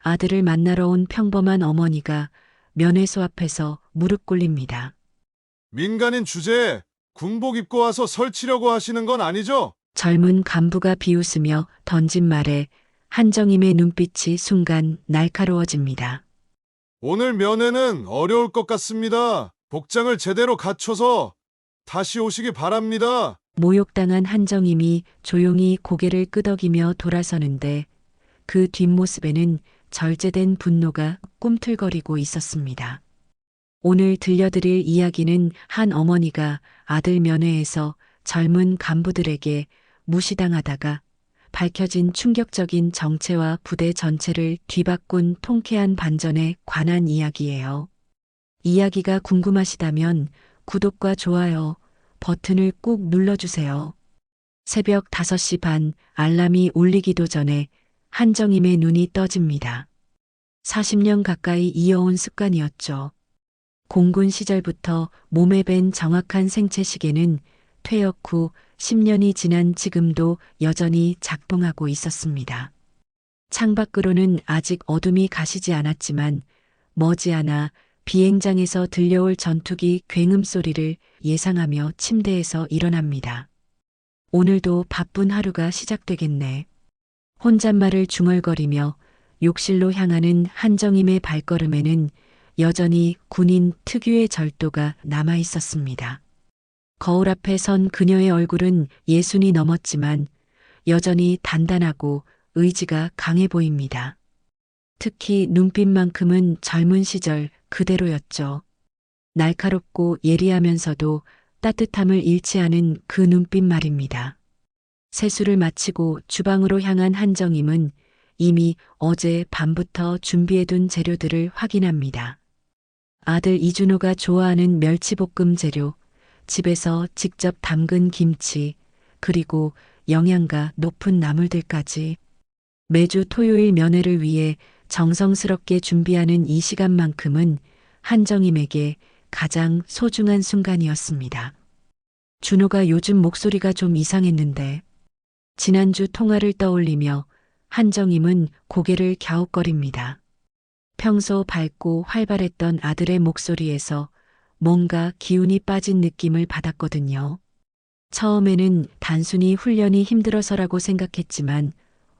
아들을 만나러 온 평범한 어머니가 면회소 앞에서 무릎 꿇립니다. 민간인 주제에 군복 입고 와서 설치려고 하시는 건 아니죠? 젊은 간부가 비웃으며 던진 말에 한정임의 눈빛이 순간 날카로워집니다. 오늘 면회는 어려울 것 같습니다. 복장을 제대로 갖춰서 다시 오시기 바랍니다. 모욕당한 한정임이 조용히 고개를 끄덕이며 돌아서는데 그 뒷모습에는 절제된 분노가 꿈틀거리고 있었습니다. 오늘 들려드릴 이야기는 한 어머니가 아들 면회에서 젊은 간부들에게 무시당하다가 밝혀진 충격적인 정체와 부대 전체를 뒤바꾼 통쾌한 반전에 관한 이야기예요. 이야기가 궁금하시다면 구독과 좋아요 버튼을 꾹 눌러주세요. 새벽 5시 반 알람이 울리기도 전에 한정임의 눈이 떠집니다. 40년 가까이 이어온 습관이었죠. 공군 시절부터 몸에 밴 정확한 생체 시계는 퇴역 후 10년이 지난 지금도 여전히 작동하고 있었습니다. 창밖으로는 아직 어둠이 가시지 않았지만 머지않아 비행장에서 들려올 전투기 굉음 소리를 예상하며 침대에서 일어납니다. 오늘도 바쁜 하루가 시작되겠네. 혼잣말을 중얼거리며 욕실로 향하는 한정임의 발걸음에는 여전히 군인 특유의 절도가 남아 있었습니다. 거울 앞에 선 그녀의 얼굴은 60이 넘었지만 여전히 단단하고 의지가 강해 보입니다. 특히 눈빛만큼은 젊은 시절 그대로였죠. 날카롭고 예리하면서도 따뜻함을 잃지 않은 그 눈빛 말입니다. 세수를 마치고 주방으로 향한 한정임은 이미 어제 밤부터 준비해둔 재료들을 확인합니다. 아들 이준호가 좋아하는 멸치볶음 재료, 집에서 직접 담근 김치, 그리고 영양가 높은 나물들까지 매주 토요일 면회를 위해 정성스럽게 준비하는 이 시간만큼은 한정임에게 가장 소중한 순간이었습니다. 준호가 요즘 목소리가 좀 이상했는데 지난주 통화를 떠올리며 한정임은 고개를 갸웃거립니다. 평소 밝고 활발했던 아들의 목소리에서 뭔가 기운이 빠진 느낌을 받았거든요. 처음에는 단순히 훈련이 힘들어서라고 생각했지만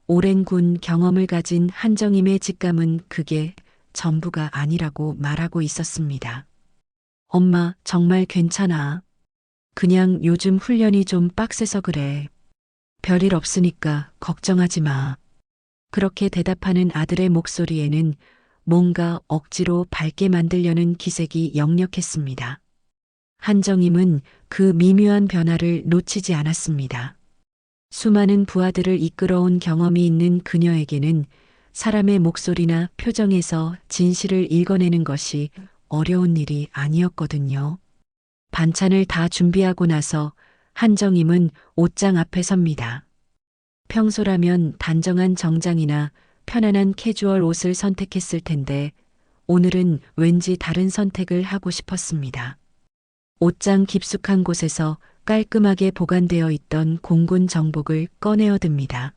오랜 군 경험을 가진 한정임의 직감은 그게 전부가 아니라고 말하고 있었습니다. 엄마, 정말 괜찮아. 그냥 요즘 훈련이 좀 빡세서 그래. 별일 없으니까 걱정하지 마. 그렇게 대답하는 아들의 목소리에는 뭔가 억지로 밝게 만들려는 기색이 역력했습니다. 한정임은 그 미묘한 변화를 놓치지 않았습니다. 수많은 부하들을 이끌어온 경험이 있는 그녀에게는 사람의 목소리나 표정에서 진실을 읽어내는 것이 어려운 일이 아니었거든요. 반찬을 다 준비하고 나서 한정임은 옷장 앞에 섭니다. 평소라면 단정한 정장이나 편안한 캐주얼 옷을 선택했을 텐데 오늘은 왠지 다른 선택을 하고 싶었습니다. 옷장 깊숙한 곳에서 깔끔하게 보관되어 있던 공군 정복을 꺼내어 듭니다.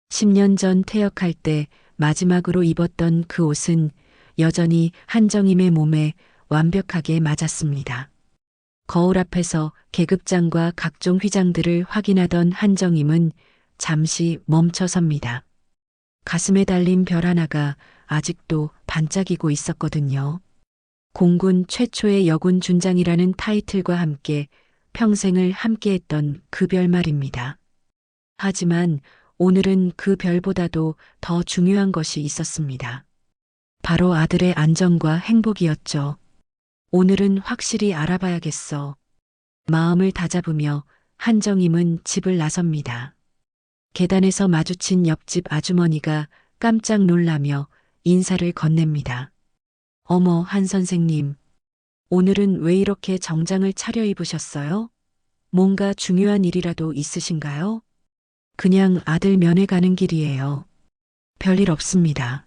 10년 전 퇴역할 때 마지막으로 입었던 그 옷은 여전히 한정임의 몸에 완벽하게 맞았습니다. 거울 앞에서 계급장과 각종 휘장들을 확인하던 한정임은 잠시 멈춰섭니다. 가슴에 달린 별 하나가 아직도 반짝이고 있었거든요. 공군 최초의 여군 준장이라는 타이틀과 함께 평생을 함께했던 그 별 말입니다. 하지만 오늘은 그 별보다도 더 중요한 것이 있었습니다. 바로 아들의 안전과 행복이었죠. 오늘은 확실히 알아봐야겠어. 마음을 다잡으며 한정임은 집을 나섭니다. 계단에서 마주친 옆집 아주머니가 깜짝 놀라며 인사를 건넵니다. 어머, 한 선생님. 오늘은 왜 이렇게 정장을 차려입으셨어요? 뭔가 중요한 일이라도 있으신가요? 그냥 아들 면회 가는 길이에요. 별일 없습니다.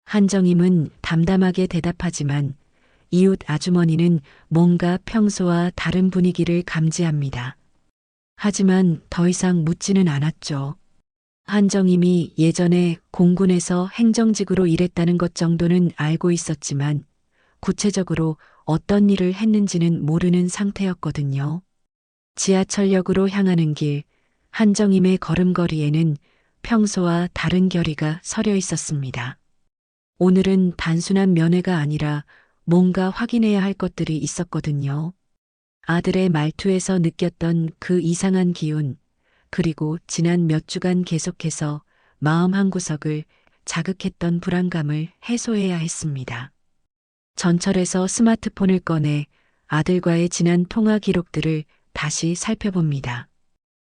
한정임은 담담하게 대답하지만 이웃 아주머니는 뭔가 평소와 다른 분위기를 감지합니다. 하지만 더 이상 묻지는 않았죠. 한정임이 예전에 공군에서 행정직으로 일했다는 것 정도는 알고 있었지만 구체적으로 어떤 일을 했는지는 모르는 상태였거든요. 지하철역으로 향하는 길, 한정임의 걸음걸이에는 평소와 다른 결의가 서려 있었습니다. 오늘은 단순한 면회가 아니라 뭔가 확인해야 할 것들이 있었거든요. 아들의 말투에서 느꼈던 그 이상한 기운, 그리고 지난 몇 주간 계속해서 마음 한구석을 자극했던 불안감을 해소해야 했습니다. 전철에서 스마트폰을 꺼내 아들과의 지난 통화 기록들을 다시 살펴봅니다.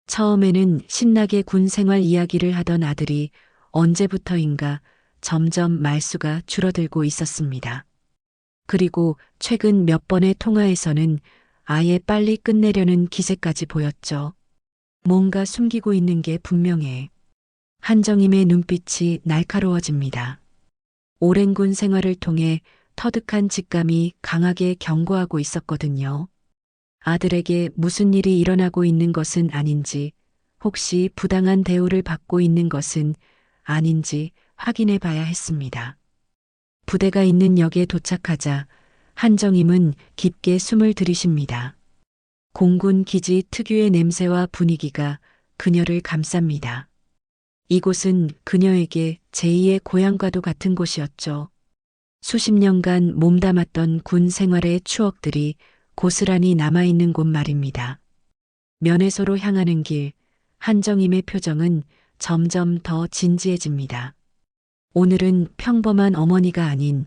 처음에는 신나게 군 생활 이야기를 하던 아들이 언제부터인가 점점 말수가 줄어들고 있었습니다. 그리고 최근 몇 번의 통화에서는 아예 빨리 끝내려는 기세까지 보였죠. 뭔가 숨기고 있는 게 분명해. 한정임의 눈빛이 날카로워집니다. 오랜 군 생활을 통해 터득한 직감이 강하게 경고하고 있었거든요. 아들에게 무슨 일이 일어나고 있는 것은 아닌지, 혹시 부당한 대우를 받고 있는 것은 아닌지 확인해 봐야 했습니다. 부대가 있는 역에 도착하자 한정임은 깊게 숨을 들이쉽니다. 공군 기지 특유의 냄새와 분위기가 그녀를 감쌉니다. 이곳은 그녀에게 제2의 고향과도 같은 곳이었죠. 수십 년간 몸담았던 군 생활의 추억들이 고스란히 남아있는 곳 말입니다. 면회소로 향하는 길, 한정임의 표정은 점점 더 진지해집니다. 오늘은 평범한 어머니가 아닌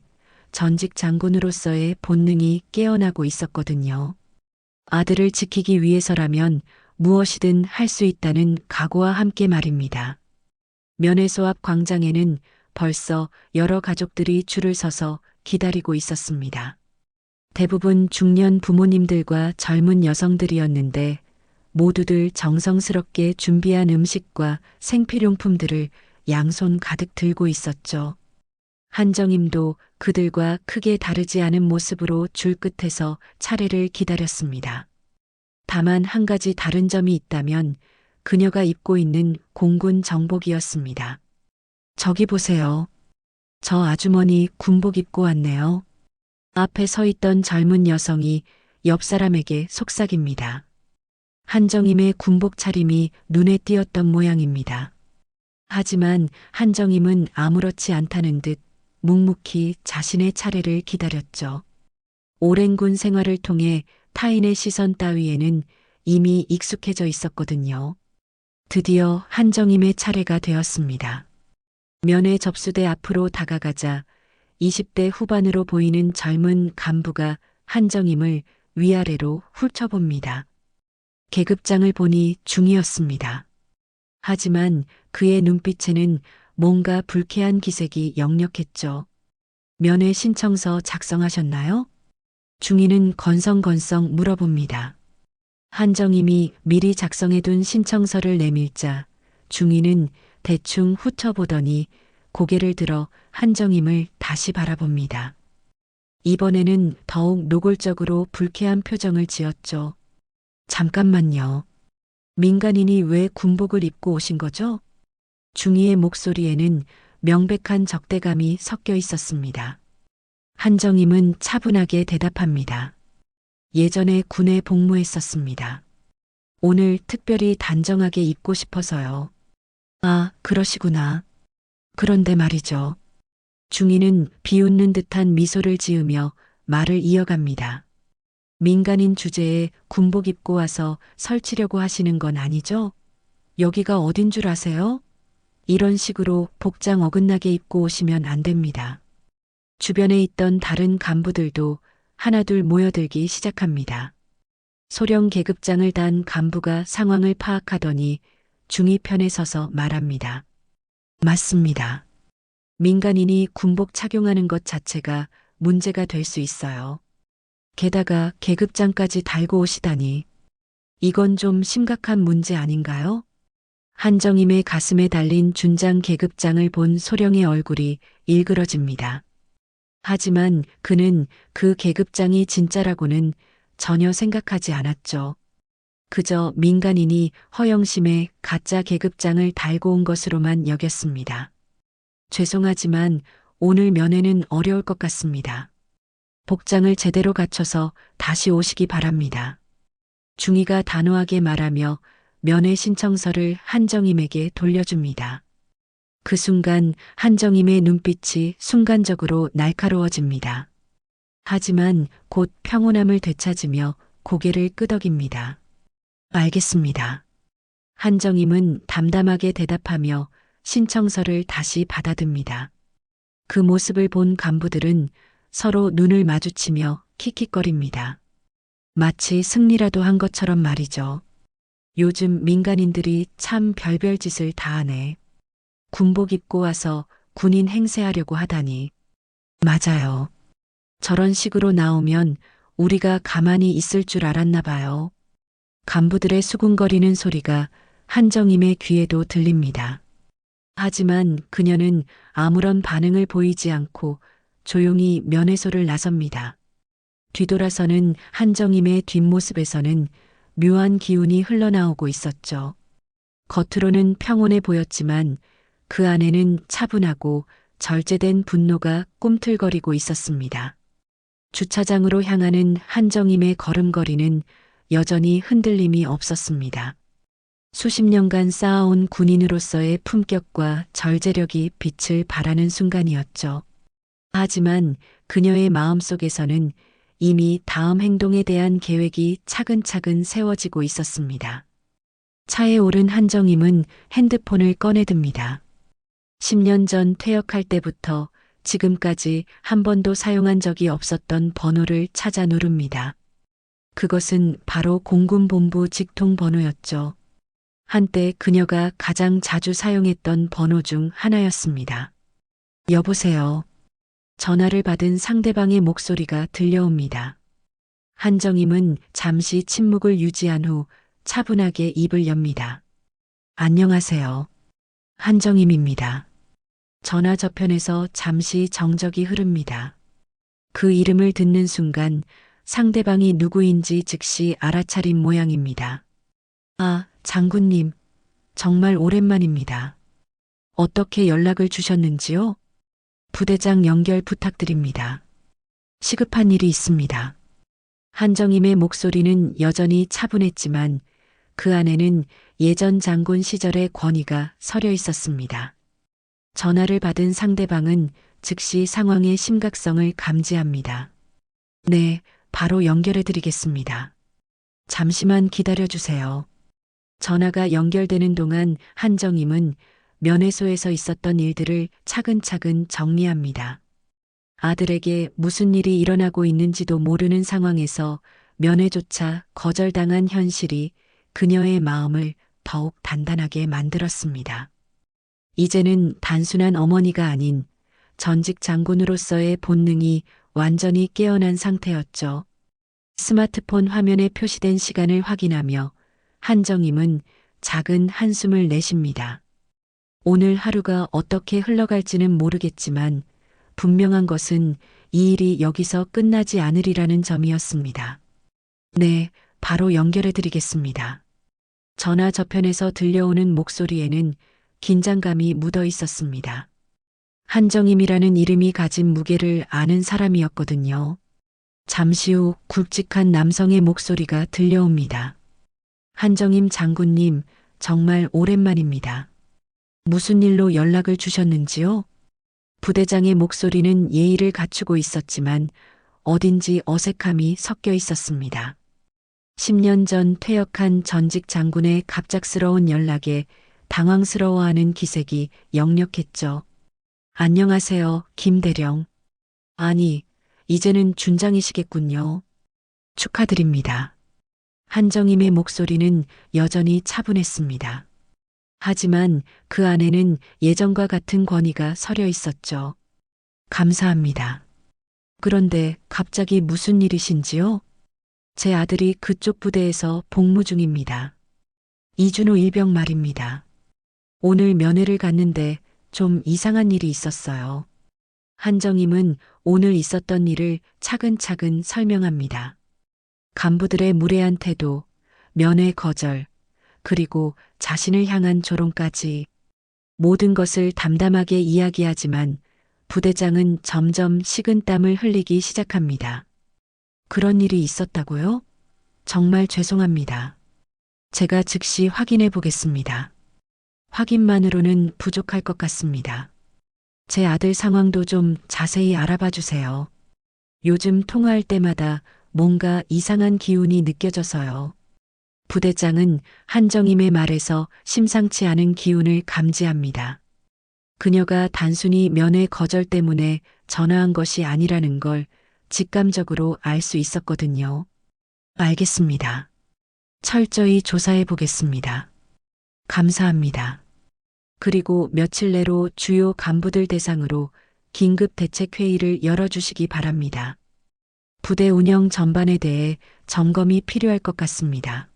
전직 장군으로서의 본능이 깨어나고 있었거든요. 아들을 지키기 위해서라면 무엇이든 할 수 있다는 각오와 함께 말입니다. 면회소 앞 광장에는 벌써 여러 가족들이 줄을 서서 기다리고 있었습니다. 대부분 중년 부모님들과 젊은 여성들이었는데 모두들 정성스럽게 준비한 음식과 생필용품들을 양손 가득 들고 있었죠. 한정임도 그들과 크게 다르지 않은 모습으로 줄 끝에서 차례를 기다렸습니다. 다만 한 가지 다른 점이 있다면 그녀가 입고 있는 공군 정복이었습니다. 저기 보세요. 저 아주머니 군복 입고 왔네요. 앞에 서 있던 젊은 여성이 옆 사람에게 속삭입니다. 한정임의 군복 차림이 눈에 띄었던 모양입니다. 하지만 한정임은 아무렇지 않다는 듯 묵묵히 자신의 차례를 기다렸죠. 오랜 군 생활을 통해 타인의 시선 따위에는 이미 익숙해져 있었거든요. 드디어 한정임의 차례가 되었습니다. 면회 접수대 앞으로 다가가자 20대 후반으로 보이는 젊은 간부가 한정임을 위아래로 훑어봅니다. 계급장을 보니 중이었습니다. 하지만 그의 눈빛에는 뭔가 불쾌한 기색이 역력했죠. 면회 신청서 작성하셨나요? 중위는 건성건성 물어봅니다. 한정임이 미리 작성해둔 신청서를 내밀자 중위는 대충 훑어보더니 고개를 들어 한정임을 다시 바라봅니다. 이번에는 더욱 노골적으로 불쾌한 표정을 지었죠. 잠깐만요. 민간인이 왜 군복을 입고 오신 거죠? 중위의 목소리에는 명백한 적대감이 섞여 있었습니다. 한정임은 차분하게 대답합니다. 예전에 군에 복무했었습니다. 오늘 특별히 단정하게 입고 싶어서요. 아, 그러시구나. 그런데 말이죠. 중위는 비웃는 듯한 미소를 지으며 말을 이어갑니다. 민간인 주제에 군복 입고 와서 설치려고 하시는 건 아니죠? 여기가 어딘 줄 아세요? 이런 식으로 복장 어긋나게 입고 오시면 안 됩니다. 주변에 있던 다른 간부들도 하나둘 모여들기 시작합니다. 소령 계급장을 단 간부가 상황을 파악하더니 중위 편에 서서 말합니다. 맞습니다. 민간인이 군복 착용하는 것 자체가 문제가 될 수 있어요. 게다가 계급장까지 달고 오시다니. 이건 좀 심각한 문제 아닌가요? 한정임의 가슴에 달린 준장 계급장을 본 소령의 얼굴이 일그러집니다. 하지만 그는 그 계급장이 진짜라고는 전혀 생각하지 않았죠. 그저 민간인이 허영심의 가짜 계급장을 달고 온 것으로만 여겼습니다. 죄송하지만 오늘 면회는 어려울 것 같습니다. 복장을 제대로 갖춰서 다시 오시기 바랍니다. 중이가 단호하게 말하며 면회 신청서를 한정임에게 돌려줍니다. 그 순간 한정임의 눈빛이 순간적으로 날카로워집니다. 하지만 곧 평온함을 되찾으며 고개를 끄덕입니다. 알겠습니다. 한정임은 담담하게 대답하며 신청서를 다시 받아듭니다. 그 모습을 본 간부들은 서로 눈을 마주치며 킥킥거립니다. 마치 승리라도 한 것처럼 말이죠. 요즘 민간인들이 참 별별 짓을 다 하네. 군복 입고 와서 군인 행세하려고 하다니. 맞아요. 저런 식으로 나오면 우리가 가만히 있을 줄 알았나 봐요. 간부들의 수군거리는 소리가 한정임의 귀에도 들립니다. 하지만 그녀는 아무런 반응을 보이지 않고 조용히 면회소를 나섭니다. 뒤돌아서는 한정임의 뒷모습에서는 묘한 기운이 흘러나오고 있었죠. 겉으로는 평온해 보였지만 그 안에는 차분하고 절제된 분노가 꿈틀거리고 있었습니다. 주차장으로 향하는 한정임의 걸음걸이는 여전히 흔들림이 없었습니다. 수십 년간 쌓아온 군인으로서의 품격과 절제력이 빛을 발하는 순간이었죠. 하지만 그녀의 마음속에서는 이미 다음 행동에 대한 계획이 차근차근 세워지고 있었습니다. 차에 오른 한정임은 핸드폰을 꺼내듭니다. 10년 전 퇴역할 때부터 지금까지 한 번도 사용한 적이 없었던 번호를 찾아 누릅니다. 그것은 바로 공군본부 직통 번호였죠. 한때 그녀가 가장 자주 사용했던 번호 중 하나였습니다. 여보세요. 전화를 받은 상대방의 목소리가 들려옵니다. 한정임은 잠시 침묵을 유지한 후 차분하게 입을 엽니다. 안녕하세요. 한정임입니다. 전화 저편에서 잠시 정적이 흐릅니다. 그 이름을 듣는 순간 상대방이 누구인지 즉시 알아차린 모양입니다. 아, 장군님, 정말 오랜만입니다. 어떻게 연락을 주셨는지요? 부대장 연결 부탁드립니다. 시급한 일이 있습니다. 한정임의 목소리는 여전히 차분했지만 그 안에는 예전 장군 시절의 권위가 서려 있었습니다. 전화를 받은 상대방은 즉시 상황의 심각성을 감지합니다. 네, 바로 연결해 드리겠습니다. 잠시만 기다려 주세요. 전화가 연결되는 동안 한정임은 면회소에서 있었던 일들을 차근차근 정리합니다. 아들에게 무슨 일이 일어나고 있는지도 모르는 상황에서 면회조차 거절당한 현실이 그녀의 마음을 더욱 단단하게 만들었습니다. 이제는 단순한 어머니가 아닌 전직 장군으로서의 본능이 완전히 깨어난 상태였죠. 스마트폰 화면에 표시된 시간을 확인하며 한정임은 작은 한숨을 내쉽니다. 오늘 하루가 어떻게 흘러갈지는 모르겠지만 분명한 것은 이 일이 여기서 끝나지 않으리라는 점이었습니다. 네, 바로 연결해 드리겠습니다. 전화 저편에서 들려오는 목소리에는 긴장감이 묻어 있었습니다. 한정임이라는 이름이 가진 무게를 아는 사람이었거든요. 잠시 후 굵직한 남성의 목소리가 들려옵니다. 한정임 장군님, 정말 오랜만입니다. 무슨 일로 연락을 주셨는지요? 부대장의 목소리는 예의를 갖추고 있었지만 어딘지 어색함이 섞여 있었습니다. 10년 전 퇴역한 전직 장군의 갑작스러운 연락에 당황스러워하는 기색이 역력했죠. 안녕하세요, 김대령. 아니, 이제는 준장이시겠군요. 축하드립니다. 한정임의 목소리는 여전히 차분했습니다. 하지만 그 안에는 예전과 같은 권위가 서려 있었죠. 감사합니다. 그런데 갑자기 무슨 일이신지요? 제 아들이 그쪽 부대에서 복무 중입니다. 2주 후 일병 말입니다. 오늘 면회를 갔는데 좀 이상한 일이 있었어요. 한정임은 오늘 있었던 일을 차근차근 설명합니다. 간부들의 무례한 태도, 면회 거절, 그리고 자신을 향한 조롱까지 모든 것을 담담하게 이야기하지만 부대장은 점점 식은땀을 흘리기 시작합니다. 그런 일이 있었다고요? 정말 죄송합니다. 제가 즉시 확인해 보겠습니다. 확인만으로는 부족할 것 같습니다. 제 아들 상황도 좀 자세히 알아봐 주세요. 요즘 통화할 때마다 뭔가 이상한 기운이 느껴져서요. 부대장은 한정임의 말에서 심상치 않은 기운을 감지합니다. 그녀가 단순히 면회 거절 때문에 전화한 것이 아니라는 걸 직감적으로 알 수 있었거든요. 알겠습니다. 철저히 조사해 보겠습니다. 감사합니다. 그리고 며칠 내로 주요 간부들 대상으로 긴급 대책 회의를 열어주시기 바랍니다. 부대 운영 전반에 대해 점검이 필요할 것 같습니다.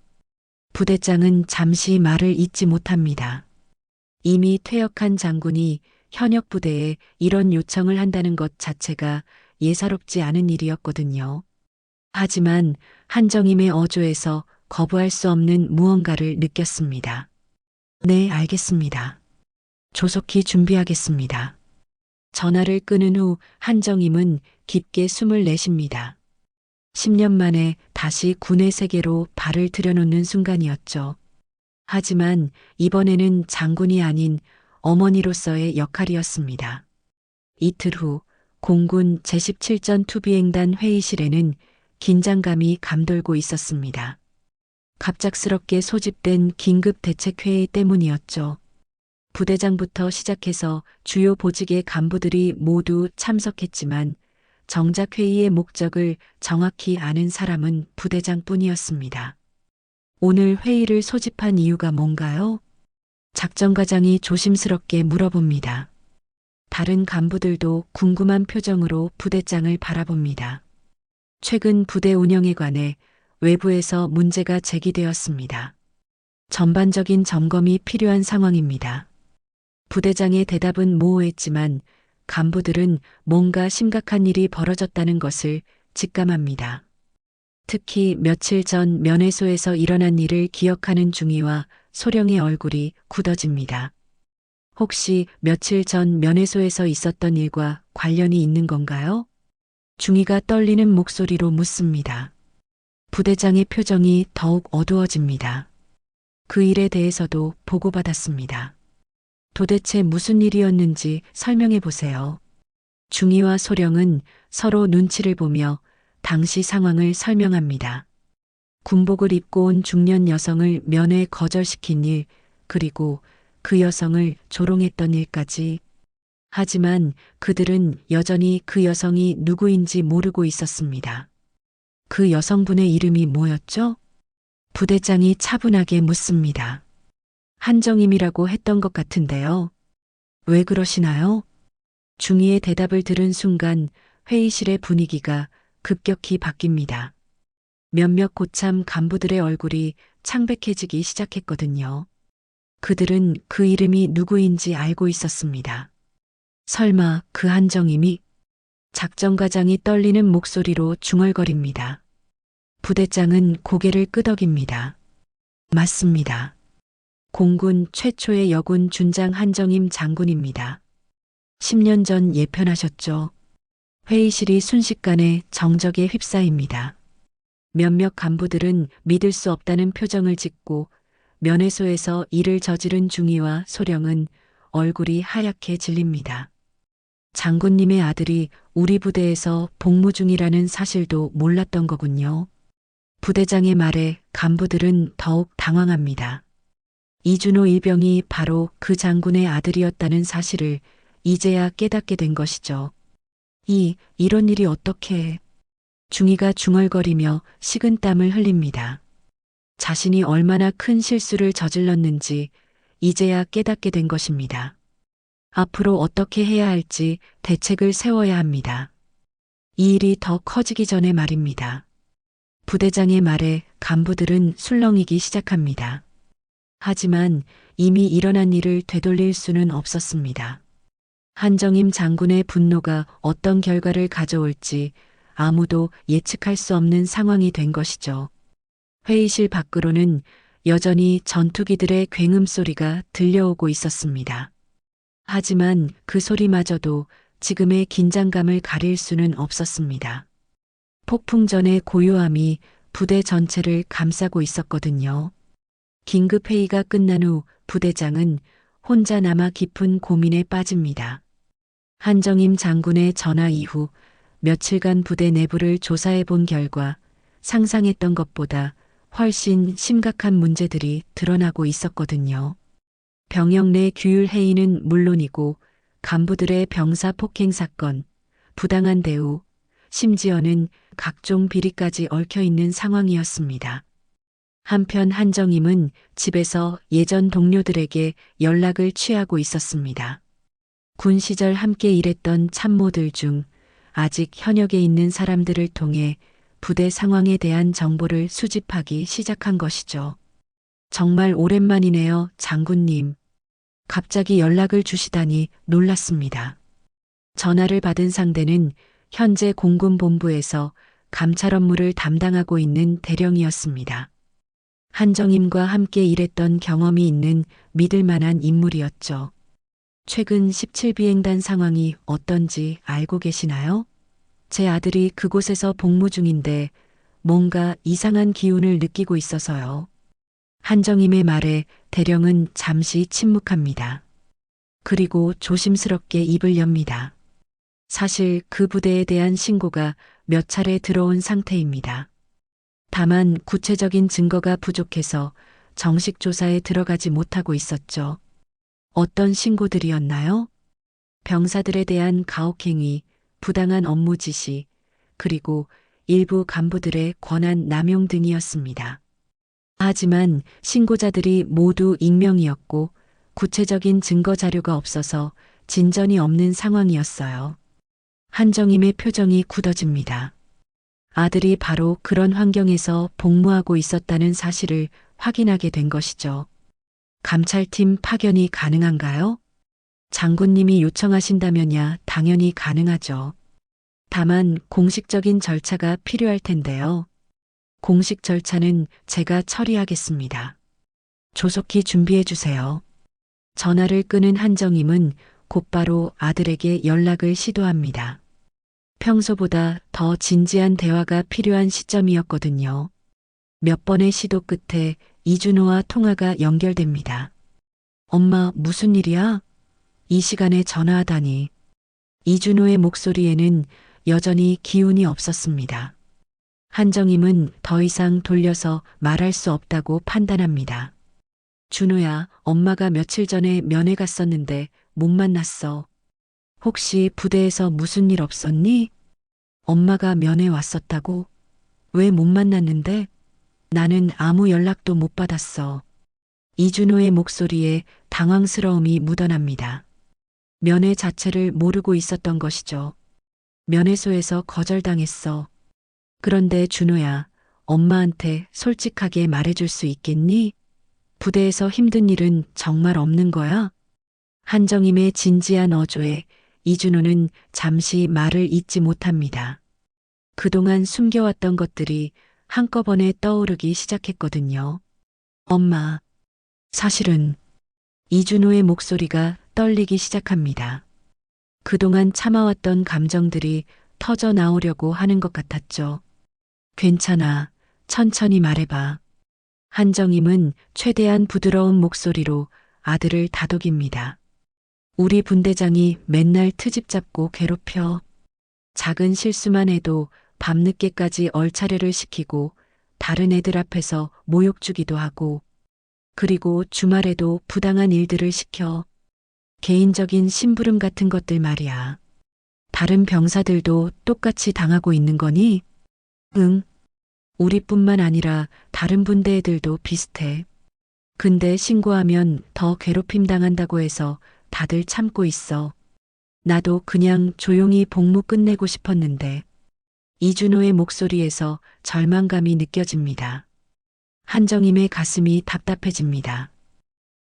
부대장은 잠시 말을 잇지 못합니다. 이미 퇴역한 장군이 현역 부대에 이런 요청을 한다는 것 자체가 예사롭지 않은 일이었거든요. 하지만 한정임의 어조에서 거부할 수 없는 무언가를 느꼈습니다. 네, 알겠습니다. 조속히 준비하겠습니다. 전화를 끊은 후 한정임은 깊게 숨을 내쉽니다. 10년 만에 다시 군의 세계로 발을 들여놓는 순간이었죠. 하지만 이번에는 장군이 아닌 어머니로서의 역할이었습니다. 이틀 후 공군 제17전 투비행단 회의실에는 긴장감이 감돌고 있었습니다. 갑작스럽게 소집된 긴급 대책회의 때문이었죠. 부대장부터 시작해서 주요 보직의 간부들이 모두 참석했지만 정작 회의의 목적을 정확히 아는 사람은 부대장뿐이었습니다. 오늘 회의를 소집한 이유가 뭔가요? 작전과장이 조심스럽게 물어봅니다. 다른 간부들도 궁금한 표정으로 부대장을 바라봅니다. 최근 부대 운영에 관해 외부에서 문제가 제기되었습니다. 전반적인 점검이 필요한 상황입니다. 부대장의 대답은 모호했지만 간부들은 뭔가 심각한 일이 벌어졌다는 것을 직감합니다. 특히 며칠 전 면회소에서 일어난 일을 기억하는 중위와 소령의 얼굴이 굳어집니다. 혹시 며칠 전 면회소에서 있었던 일과 관련이 있는 건가요? 중위가 떨리는 목소리로 묻습니다. 부대장의 표정이 더욱 어두워집니다. 그 일에 대해서도 보고받았습니다. 도대체 무슨 일이었는지 설명해 보세요. 중위와 소령은 서로 눈치를 보며 당시 상황을 설명합니다. 군복을 입고 온 중년 여성을 면회 거절시킨 일, 그리고 그 여성을 조롱했던 일까지. 하지만 그들은 여전히 그 여성이 누구인지 모르고 있었습니다. 그 여성분의 이름이 뭐였죠? 부대장이 차분하게 묻습니다. 한정임이라고 했던 것 같은데요. 왜 그러시나요? 중위의 대답을 들은 순간 회의실의 분위기가 급격히 바뀝니다. 몇몇 고참 간부들의 얼굴이 창백해지기 시작했거든요. 그들은 그 이름이 누구인지 알고 있었습니다. 설마 그 한정임이? 작전과장이 떨리는 목소리로 중얼거립니다. 부대장은 고개를 끄덕입니다. 맞습니다. 공군 최초의 여군 준장 한정임 장군입니다. 10년 전 예편하셨죠. 회의실이 순식간에 정적에 휩싸입니다. 몇몇 간부들은 믿을 수 없다는 표정을 짓고 면회소에서 일을 저지른 중위와 소령은 얼굴이 하얗게 질립니다. 장군님의 아들이 우리 부대에서 복무 중이라는 사실도 몰랐던 거군요. 부대장의 말에 간부들은 더욱 당황합니다. 이준호 일병이 바로 그 장군의 아들이었다는 사실을 이제야 깨닫게 된 것이죠. 이런 일이 어떻게... 중위가 중얼거리며 식은땀을 흘립니다. 자신이 얼마나 큰 실수를 저질렀는지 이제야 깨닫게 된 것입니다. 앞으로 어떻게 해야 할지 대책을 세워야 합니다. 이 일이 더 커지기 전에 말입니다. 부대장의 말에 간부들은 술렁이기 시작합니다. 하지만 이미 일어난 일을 되돌릴 수는 없었습니다. 한정임 장군의 분노가 어떤 결과를 가져올지 아무도 예측할 수 없는 상황이 된 것이죠. 회의실 밖으로는 여전히 전투기들의 굉음 소리가 들려오고 있었습니다. 하지만 그 소리마저도 지금의 긴장감을 가릴 수는 없었습니다. 폭풍 전의 고요함이 부대 전체를 감싸고 있었거든요. 긴급 회의가 끝난 후 부대장은 혼자 남아 깊은 고민에 빠집니다. 한정임 장군의 전화 이후 며칠간 부대 내부를 조사해 본 결과 상상했던 것보다 훨씬 심각한 문제들이 드러나고 있었거든요. 병역 내 규율 해이는 물론이고 간부들의 병사 폭행 사건, 부당한 대우, 심지어는 각종 비리까지 얽혀 있는 상황이었습니다. 한편 한정임은 집에서 예전 동료들에게 연락을 취하고 있었습니다. 군 시절 함께 일했던 참모들 중 아직 현역에 있는 사람들을 통해 부대 상황에 대한 정보를 수집하기 시작한 것이죠. 정말 오랜만이네요, 장군님. 갑자기 연락을 주시다니 놀랐습니다. 전화를 받은 상대는 현재 공군본부에서 감찰 업무를 담당하고 있는 대령이었습니다. 한정임과 함께 일했던 경험이 있는 믿을 만한 인물이었죠. 최근 17비행단 상황이 어떤지 알고 계시나요? 제 아들이 그곳에서 복무 중인데 뭔가 이상한 기운을 느끼고 있어서요. 한정임의 말에 대령은 잠시 침묵합니다. 그리고 조심스럽게 입을 엽니다. 사실 그 부대에 대한 신고가 몇 차례 들어온 상태입니다. 다만 구체적인 증거가 부족해서 정식 조사에 들어가지 못하고 있었죠. 어떤 신고들이었나요? 병사들에 대한 가혹행위, 부당한 업무 지시, 그리고 일부 간부들의 권한 남용 등이었습니다. 하지만 신고자들이 모두 익명이었고 구체적인 증거 자료가 없어서 진전이 없는 상황이었어요. 한정임의 표정이 굳어집니다. 아들이 바로 그런 환경에서 복무하고 있었다는 사실을 확인하게 된 것이죠. 감찰팀 파견이 가능한가요? 장군님이 요청하신다면야 당연히 가능하죠. 다만 공식적인 절차가 필요할 텐데요. 공식 절차는 제가 처리하겠습니다. 조속히 준비해 주세요. 전화를 끊은 한정임은 곧바로 아들에게 연락을 시도합니다. 평소보다 더 진지한 대화가 필요한 시점이었거든요. 몇 번의 시도 끝에 이준호와 통화가 연결됩니다. 엄마, 무슨 일이야? 이 시간에 전화하다니. 이준호의 목소리에는 여전히 기운이 없었습니다. 한정임은 더 이상 돌려서 말할 수 없다고 판단합니다. 준호야, 엄마가 며칠 전에 면회 갔었는데 못 만났어. 혹시 부대에서 무슨 일 없었니? 엄마가 면회 왔었다고? 왜 못 만났는데? 나는 아무 연락도 못 받았어. 이준호의 목소리에 당황스러움이 묻어납니다. 면회 자체를 모르고 있었던 것이죠. 면회소에서 거절당했어. 그런데 준호야, 엄마한테 솔직하게 말해줄 수 있겠니? 부대에서 힘든 일은 정말 없는 거야? 한정임의 진지한 어조에 이준호는 잠시 말을 잇지 못합니다. 그동안 숨겨왔던 것들이 한꺼번에 떠오르기 시작했거든요. 엄마, 사실은 이준호의 목소리가 떨리기 시작합니다. 그동안 참아왔던 감정들이 터져 나오려고 하는 것 같았죠. 괜찮아, 천천히 말해봐. 한정임은 최대한 부드러운 목소리로 아들을 다독입니다. 우리 분대장이 맨날 트집 잡고 괴롭혀. 작은 실수만 해도 밤늦게까지 얼차려를 시키고 다른 애들 앞에서 모욕 주기도 하고 그리고 주말에도 부당한 일들을 시켜. 개인적인 심부름 같은 것들 말이야. 다른 병사들도 똑같이 당하고 있는 거니? 응. 우리뿐만 아니라 다른 분대 애들도 비슷해. 근데 신고하면 더 괴롭힘 당한다고 해서 다들 참고 있어. 나도 그냥 조용히 복무 끝내고 싶었는데. 이준호의 목소리에서 절망감이 느껴집니다. 한정임의 가슴이 답답해집니다.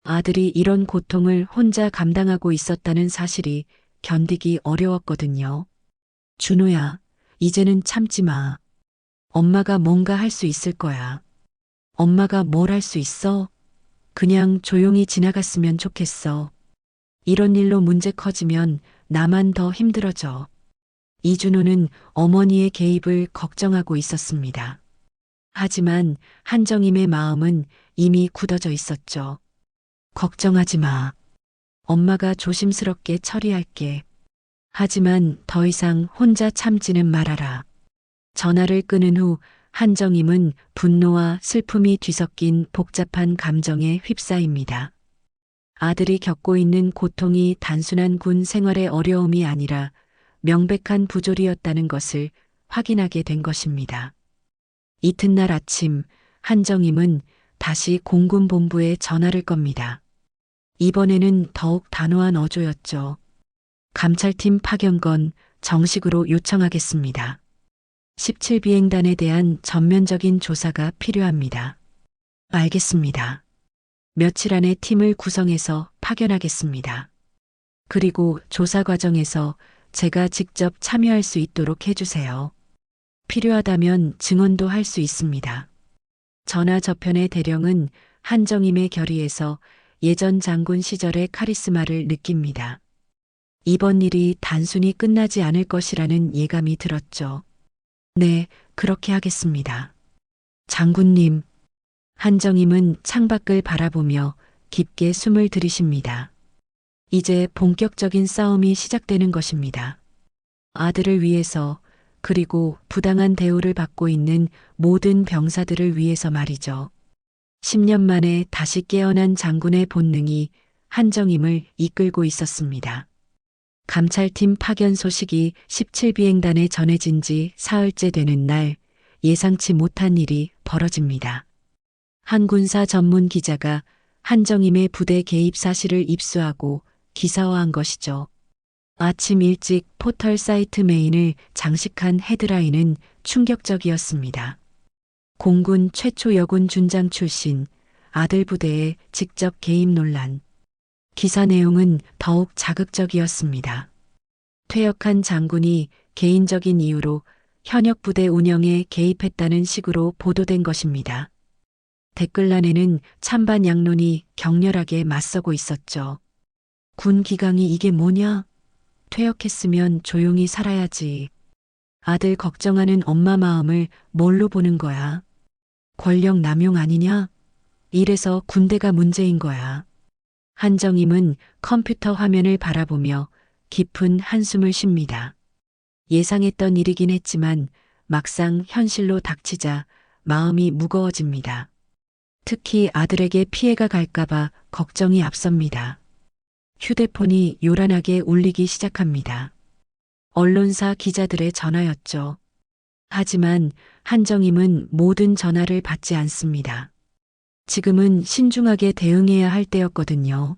아들이 이런 고통을 혼자 감당하고 있었다는 사실이 견디기 어려웠거든요. 준호야, 이제는 참지 마. 엄마가 뭔가 할 수 있을 거야. 엄마가 뭘 할 수 있어? 그냥 조용히 지나갔으면 좋겠어. 이런 일로 문제 커지면 나만 더 힘들어져. 이준호는 어머니의 개입을 걱정하고 있었습니다. 하지만 한정임의 마음은 이미 굳어져 있었죠. 걱정하지 마. 엄마가 조심스럽게 처리할게. 하지만 더 이상 혼자 참지는 말아라. 전화를 끊은 후 한정임은 분노와 슬픔이 뒤섞인 복잡한 감정에 휩싸입니다. 아들이 겪고 있는 고통이 단순한 군 생활의 어려움이 아니라 명백한 부조리였다는 것을 확인하게 된 것입니다. 이튿날 아침 한정임은 다시 공군본부에 전화를 겁니다. 이번에는 더욱 단호한 어조였죠. 감찰팀 파견건 정식으로 요청하겠습니다. 17비행단에 대한 전면적인 조사가 필요합니다. 알겠습니다. 며칠 안에 팀을 구성해서 파견하겠습니다. 그리고 조사 과정에서 제가 직접 참여할 수 있도록 해주세요. 필요하다면 증언도 할 수 있습니다. 전화 저편의 대령은 한정임의 결의에서 예전 장군 시절의 카리스마를 느낍니다. 이번 일이 단순히 끝나지 않을 것이라는 예감이 들었죠. 네, 그렇게 하겠습니다. 장군님, 한정임은 창밖을 바라보며 깊게 숨을 들이쉽니다. 이제 본격적인 싸움이 시작되는 것입니다. 아들을 위해서, 그리고 부당한 대우를 받고 있는 모든 병사들을 위해서 말이죠. 10년 만에 다시 깨어난 장군의 본능이 한정임을 이끌고 있었습니다. 감찰팀 파견 소식이 17비행단에 전해진 지 사흘째 되는 날 예상치 못한 일이 벌어집니다. 한 군사 전문 기자가 한정임의 부대 개입 사실을 입수하고 기사화한 것이죠. 아침 일찍 포털 사이트 메인을 장식한 헤드라인은 충격적이었습니다. 공군 최초 여군 준장 출신 아들 부대에 직접 개입 논란. 기사 내용은 더욱 자극적이었습니다. 퇴역한 장군이 개인적인 이유로 현역 부대 운영에 개입했다는 식으로 보도된 것입니다. 댓글란에는 찬반 양론이 격렬하게 맞서고 있었죠. 군 기강이 이게 뭐냐? 퇴역했으면 조용히 살아야지. 아들 걱정하는 엄마 마음을 뭘로 보는 거야? 권력 남용 아니냐? 이래서 군대가 문제인 거야. 한정임은 컴퓨터 화면을 바라보며 깊은 한숨을 쉽니다. 예상했던 일이긴 했지만 막상 현실로 닥치자 마음이 무거워집니다. 특히 아들에게 피해가 갈까봐 걱정이 앞섭니다. 휴대폰이 요란하게 울리기 시작합니다. 언론사 기자들의 전화였죠. 하지만 한정임은 모든 전화를 받지 않습니다. 지금은 신중하게 대응해야 할 때였거든요.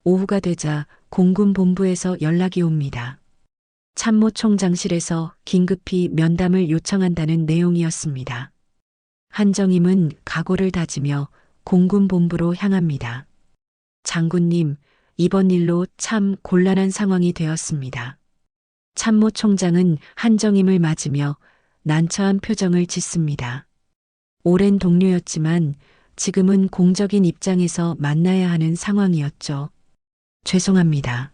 오후가 되자 공군 본부에서 연락이 옵니다. 참모총장실에서 긴급히 면담을 요청한다는 내용이었습니다. 한정임은 각오를 다지며 공군 본부로 향합니다. 장군님, 이번 일로 참 곤란한 상황이 되었습니다. 참모총장은 한정임을 맞으며 난처한 표정을 짓습니다. 오랜 동료였지만 지금은 공적인 입장에서 만나야 하는 상황이었죠. 죄송합니다.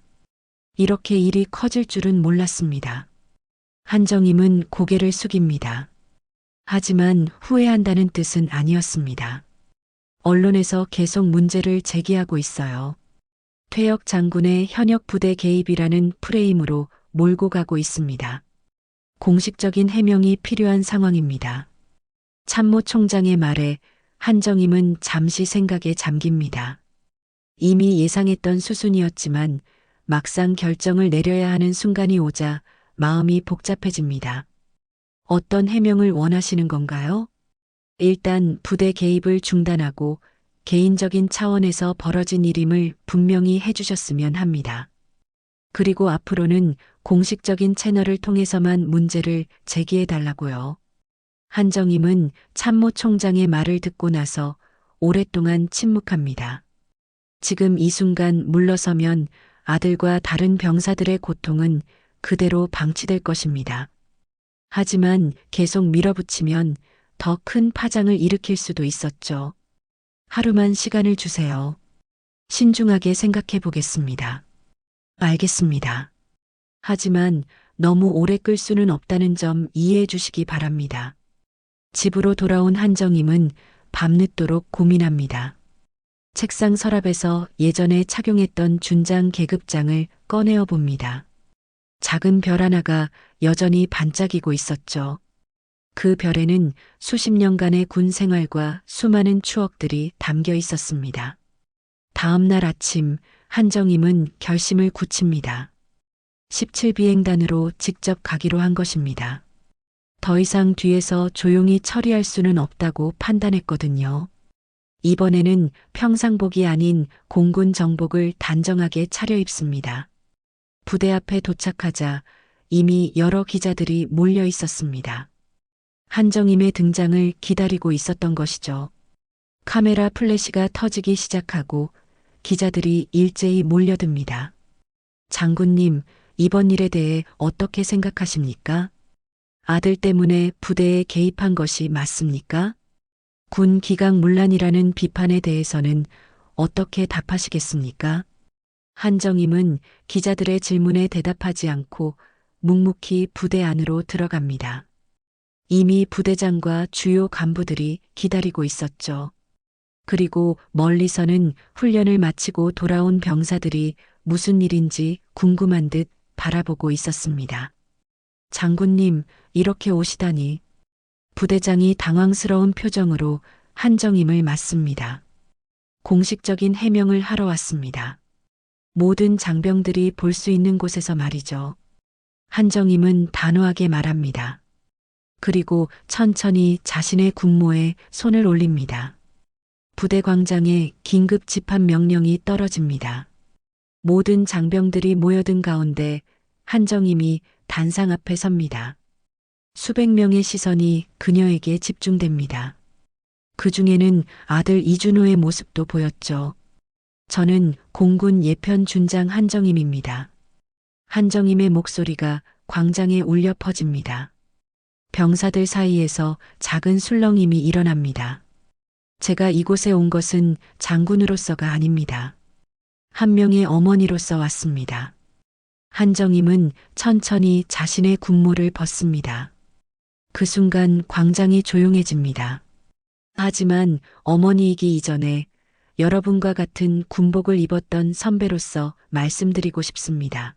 이렇게 일이 커질 줄은 몰랐습니다. 한정임은 고개를 숙입니다. 하지만 후회한다는 뜻은 아니었습니다. 언론에서 계속 문제를 제기하고 있어요. 퇴역 장군의 현역 부대 개입이라는 프레임으로 몰고 가고 있습니다. 공식적인 해명이 필요한 상황입니다. 참모총장의 말에 한정임은 잠시 생각에 잠깁니다. 이미 예상했던 수순이었지만 막상 결정을 내려야 하는 순간이 오자 마음이 복잡해집니다. 어떤 해명을 원하시는 건가요? 일단 부대 개입을 중단하고 개인적인 차원에서 벌어진 일임을 분명히 해주셨으면 합니다. 그리고 앞으로는 공식적인 채널을 통해서만 문제를 제기해달라고요. 한정임은 참모총장의 말을 듣고 나서 오랫동안 침묵합니다. 지금 이 순간 물러서면 아들과 다른 병사들의 고통은 그대로 방치될 것입니다. 하지만 계속 밀어붙이면 더 큰 파장을 일으킬 수도 있었죠. 하루만 시간을 주세요. 신중하게 생각해 보겠습니다. 알겠습니다. 하지만 너무 오래 끌 수는 없다는 점 이해해 주시기 바랍니다. 집으로 돌아온 한정임은 밤늦도록 고민합니다. 책상 서랍에서 예전에 착용했던 준장 계급장을 꺼내어 봅니다. 작은 별 하나가 여전히 반짝이고 있었죠. 그 별에는 수십 년간의 군 생활과 수많은 추억들이 담겨 있었습니다. 다음 날 아침 한정임은 결심을 굳힙니다. 17비행단으로 직접 가기로 한 것입니다. 더 이상 뒤에서 조용히 처리할 수는 없다고 판단했거든요. 이번에는 평상복이 아닌 공군 정복을 단정하게 차려입습니다. 부대 앞에 도착하자 이미 여러 기자들이 몰려 있었습니다. 한정임의 등장을 기다리고 있었던 것이죠. 카메라 플래시가 터지기 시작하고 기자들이 일제히 몰려듭니다. 장군님, 이번 일에 대해 어떻게 생각하십니까? 아들 때문에 부대에 개입한 것이 맞습니까? 군 기강문란이라는 비판에 대해서는 어떻게 답하시겠습니까? 한정임은 기자들의 질문에 대답하지 않고 묵묵히 부대 안으로 들어갑니다. 이미 부대장과 주요 간부들이 기다리고 있었죠. 그리고 멀리서는 훈련을 마치고 돌아온 병사들이 무슨 일인지 궁금한 듯 바라보고 있었습니다. 장군님, 이렇게 오시다니. 부대장이 당황스러운 표정으로 한정임을 맞습니다. 공식적인 해명을 하러 왔습니다. 모든 장병들이 볼 수 있는 곳에서 말이죠. 한정임은 단호하게 말합니다. 그리고 천천히 자신의 군모에 손을 올립니다. 부대 광장에 긴급 집합 명령이 떨어집니다. 모든 장병들이 모여든 가운데 한정임이 단상 앞에 섭니다. 수백 명의 시선이 그녀에게 집중됩니다. 그 중에는 아들 이준호의 모습도 보였죠. 저는 공군 예편 준장 한정임입니다. 한정임의 목소리가 광장에 울려 퍼집니다. 병사들 사이에서 작은 술렁임이 일어납니다. 제가 이곳에 온 것은 장군으로서가 아닙니다. 한 명의 어머니로서 왔습니다. 한정임은 천천히 자신의 군모를 벗습니다. 그 순간 광장이 조용해집니다. 하지만 어머니이기 이전에 여러분과 같은 군복을 입었던 선배로서 말씀드리고 싶습니다.